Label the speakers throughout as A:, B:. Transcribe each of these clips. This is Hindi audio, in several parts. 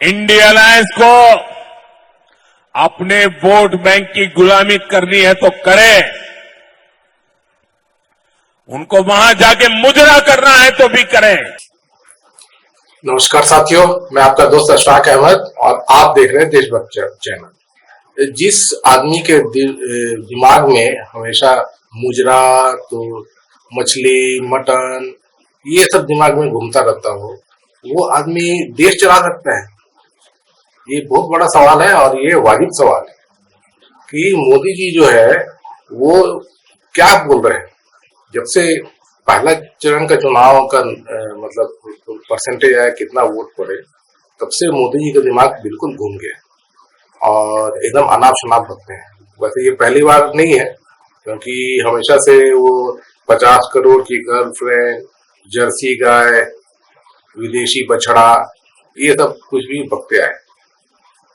A: इंडिया अलायंस को अपने वोट बैंक की गुलामी करनी है तो करे, उनको वहां जाके मुजरा करना है तो भी करें।
B: नमस्कार साथियों, मैं आपका दोस्त अशफाक अहमद और आप देख रहे हैं देशभक्त चैनल। जिस आदमी के दिमाग में हमेशा मुजरा तो मछली मटन ये सब दिमाग में घूमता रहता हो, वो आदमी देश चला सकता है? ये बहुत बड़ा सवाल है और ये वाजिब सवाल है कि मोदी जी जो है वो क्या बोल रहे हैं। जब से पहला चरण का चुनाव का मतलब परसेंटेज आया, कितना वोट पड़े, तब से मोदी जी का दिमाग बिल्कुल घूम गया और एकदम अनाप शनाप बनते हैं। वैसे ये पहली बार नहीं है, क्योंकि हमेशा से वो 50 करोड़ की गर्लफ्रेंड, जर्सी गाय, विदेशी बछड़ा, ये सब कुछ भी बकते आए।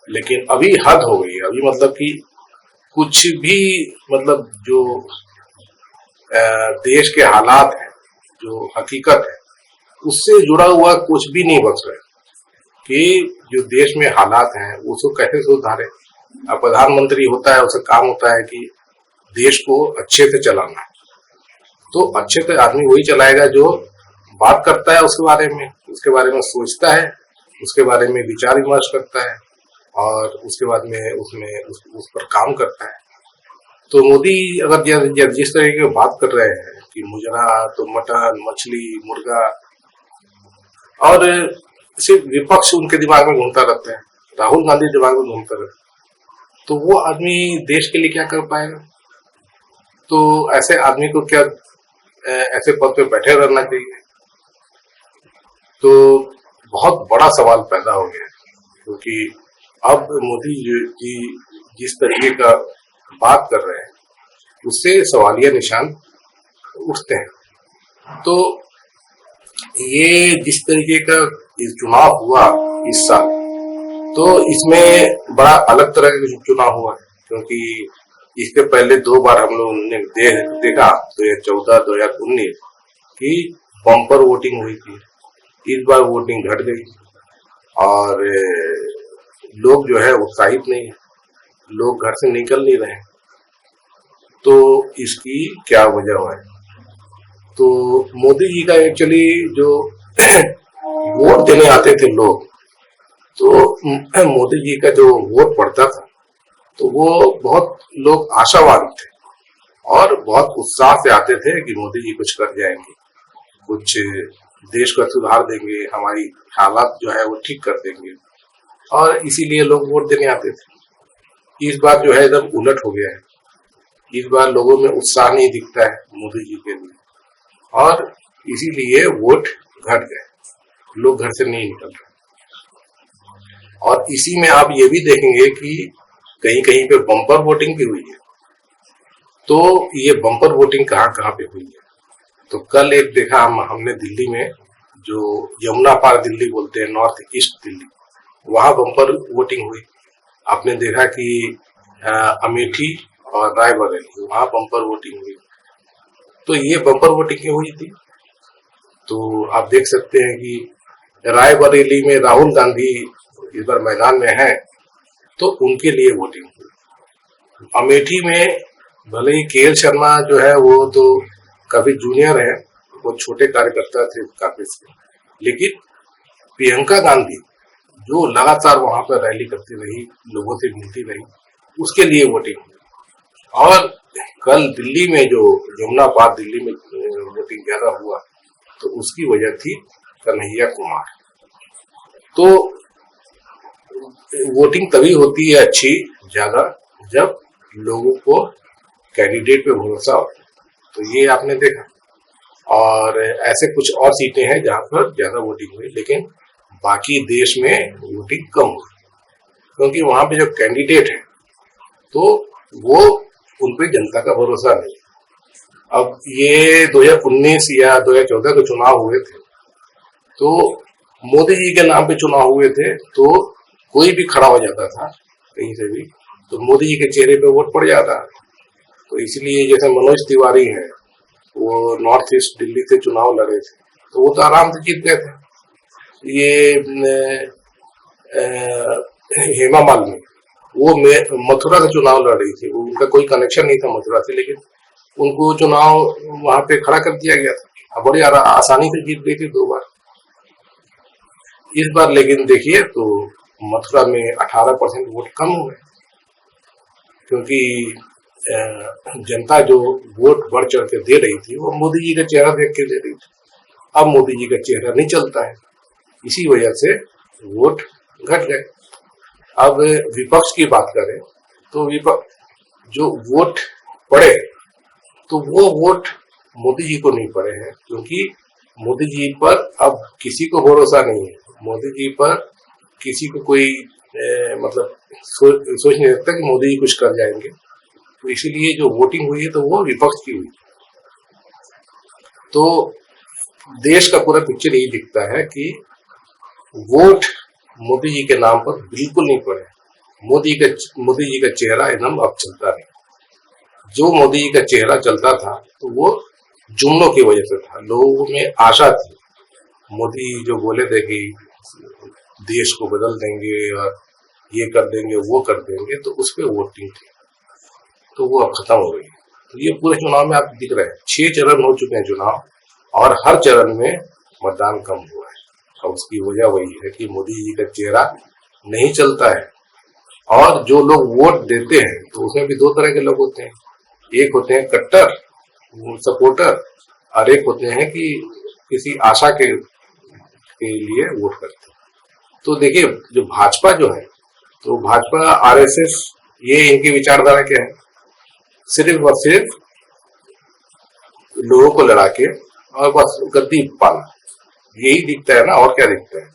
B: लेकिन अभी हद हो गई है। अभी मतलब कि कुछ भी मतलब जो देश के हालात हैं, जो हकीकत है, उससे जुड़ा हुआ कुछ भी नहीं बच रहा है कि जो देश में हालात हैं उसको कैसे सुधारे। अब प्रधानमंत्री होता है, उसका काम होता है कि देश को अच्छे से चलाना है। तो अच्छे से आदमी वही चलाएगा जो बात करता है उसके बारे में सोचता है, उसके बारे में विचार विमर्श करता है और उसके बाद में उस पर काम करता है। तो मोदी अगर जिस तरह की बात कर रहे हैं कि मुजरा तो मटन मछली मुर्गा, और सिर्फ विपक्ष उनके दिमाग में घूमता रहता है, राहुल गांधी दिमाग में घूमता रहता है, तो वो आदमी देश के लिए क्या कर पाएगा? तो ऐसे आदमी को क्या ऐसे पद पे बैठे रहना चाहिए? तो बहुत बड़ा सवाल पैदा हो गया, क्योंकि अब मोदी जी जिस तरीके का बात कर रहे हैं उससे सवालिया निशान उठते हैं। तो ये जिस तरीके का चुनाव हुआ इस साल, तो इसमें बड़ा अलग तरह का चुनाव हुआ है, क्योंकि इसके पहले 2 बार हम लोगों ने देखा 2014 2019 की बम्पर वोटिंग हुई थी। इस बार वोटिंग घट गई और लोग जो है उत्साहित नहीं है, लोग घर से निकल नहीं रहे। तो इसकी क्या वजह है? तो मोदी जी का एक्चुअली जो वोट देने आते थे लोग, तो मोदी जी का जो वोट पड़ता था तो वो बहुत लोग आशावादी थे और बहुत उत्साह से आते थे कि मोदी जी कुछ कर जाएंगे, कुछ देश का सुधार देंगे, हमारी हालात जो है वो ठीक कर देंगे, और इसीलिए लोग वोट देने आते थे। इस बार जो है एकदम उलट हो गया है। इस बार लोगों में उत्साह नहीं दिखता है मोदी जी के लिए और इसीलिए वोट घट गए, लोग घर से नहीं निकल रहे। और इसी में आप ये भी देखेंगे कि कहीं कहीं पे बम्पर वोटिंग भी हुई है। तो ये बम्पर वोटिंग कहाँ कहाँ पे हुई है? तो कल एक देखा हमने दिल्ली में, जो यमुना पार दिल्ली बोलते हैं, नॉर्थ ईस्ट दिल्ली, वहां बम्पर वोटिंग हुई। आपने देखा कि अमेठी और रायबरेली, वहां बम्पर वोटिंग हुई। तो ये बम्पर वोटिंग क्यों हुई थी? तो आप देख सकते हैं कि रायबरेली में राहुल गांधी इस बार मैदान में है, तो उनके लिए वोटिंग हुई। अमेठी में भले ही के शर्मा जो है वो तो काफी जूनियर है, वो छोटे कार्यकर्ता थे काफी से, लेकिन प्रियंका गांधी जो लगातार वहां पर रैली करती रही, लोगों से मिलती रही, उसके लिए वोटिंग हुई। और कल दिल्ली में जो यमुना पार दिल्ली में वोटिंग ज्यादा हुआ, तो उसकी वजह थी कन्हैया कुमार। तो वोटिंग तभी होती है अच्छी ज्यादा जब लोगों को कैंडिडेट पे भरोसा हो। तो ये आपने देखा, और ऐसे कुछ और सीटें हैं जहां पर ज्यादा वोटिंग हुई, लेकिन बाकी देश में वोटिंग कम हुई, क्योंकि वहां पे जो कैंडिडेट है तो वो उनपे जनता का भरोसा नहीं। अब ये 2019 या 2014 के चुनाव हुए थे, तो मोदी जी के नाम पे चुनाव हुए थे, तो कोई भी खड़ा हो जाता था कहीं से भी, तो मोदी जी के चेहरे पे वोट पड़ जाता। तो इसलिए जैसे मनोज तिवारी है, वो नॉर्थ ईस्ट दिल्ली से चुनाव लड़े थे, तो वो तो आराम से जीत गए थे। ये हेमा मालिनी, वो मथुरा से चुनाव लड़ रही थी, उनका कोई कनेक्शन नहीं था मथुरा से, लेकिन उनको चुनाव वहां पे खड़ा कर दिया गया था, बड़ी आसानी से जीत गई थी 2 बार। इस बार लेकिन देखिए तो मथुरा में 18% वोट कम हुए, क्योंकि जनता जो वोट बढ़ चढ़ के दे रही थी वो मोदी जी का चेहरा देख के दे रही थी। अब मोदी जी का चेहरा नहीं चलता है, इसी वजह से वोट घट गए। अब विपक्ष की बात करें तो विपक्ष जो वोट पड़े तो वो वोट मोदी जी को नहीं पड़े हैं, क्योंकि मोदी जी पर अब किसी को भरोसा नहीं है। मोदी जी पर किसी को कोई मतलब सोच नहीं सकता कि मोदी जी कुछ कर जाएंगे, तो इसीलिए जो वोटिंग हुई है तो वो विपक्ष की हुई। तो देश का पूरा पिक्चर यही दिखता है कि वोट मोदी जी के नाम पर बिल्कुल नहीं पड़े। मोदी जी का चेहरा एकदम अब चलता नहीं। जो मोदी जी का चेहरा चलता था तो वो जुमलों की वजह से था, लोगों में आशा थी। मोदी जो बोले थे कि देश को बदल देंगे और ये कर देंगे वो कर देंगे, तो उस पर वोटिंग थी, तो वो अब खत्म हो गई। तो ये पूरे चुनाव में आप दिख रहे हैं 6 चरण हो चुके हैं चुनाव, और हर चरण में मतदान कम हुआ है। और उसकी वजह वही है कि मोदी जी का चेहरा नहीं चलता है। और जो लोग वोट देते हैं तो उसमें भी 2 तरह के लोग होते हैं, एक होते हैं कट्टर सपोर्टर, और एक होते हैं कि किसी आशा के लिए वोट करते हैं। तो देखिए जो भाजपा जो है, तो भाजपा आरएसएस, ये इनकी विचारधारा क्या है, सिर्फ और सिर्फ लोगों को लड़ा के और बस गद्दी पाना, यही दिखता है ना, और क्या दिखता है।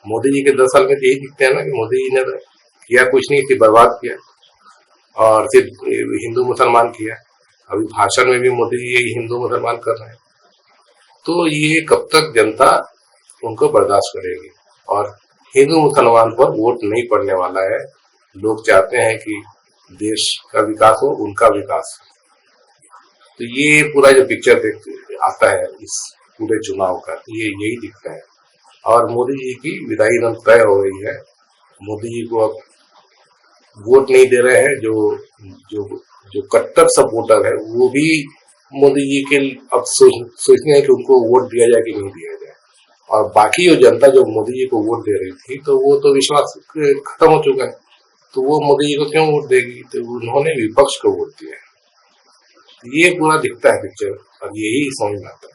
B: मोदी जी के 10 साल में यही दिखता है ना कि मोदी जी ने किया कुछ नहीं, सिर्फ बर्बाद किया और सिर्फ हिंदू मुसलमान किया। अभी भाषण में भी मोदी जी यही हिंदू मुसलमान कर रहे हैं। तो ये कब तक जनता उनको बर्दाश्त करेगी, और हिंदू मुसलमान पर वोट नहीं पड़ने वाला है। लोग चाहते हैं कि देश का विकास हो, उनका विकास। तो ये पूरा जो पिक्चर आता है इस पूरे चुनाव का, ये यही दिखता है। और मोदी जी की विदाई एकदम तय हो गई है। मोदी जी को अब वोट नहीं दे रहे हैं। जो कट्टर सपोर्टर है वो भी मोदी जी के अब सोचते हैं कि उनको वोट दिया जाए कि नहीं दिया जाए। और बाकी जो जनता जो मोदी जी को वोट दे रही थी, तो वो तो विश्वास खत्म हो चुका है, तो वो मोदी जी को क्यों वोट देगी। तो उन्होंने विपक्ष को वोट दिया। ये पूरा दिखता है पिक्चर, और यही समझ में आता है।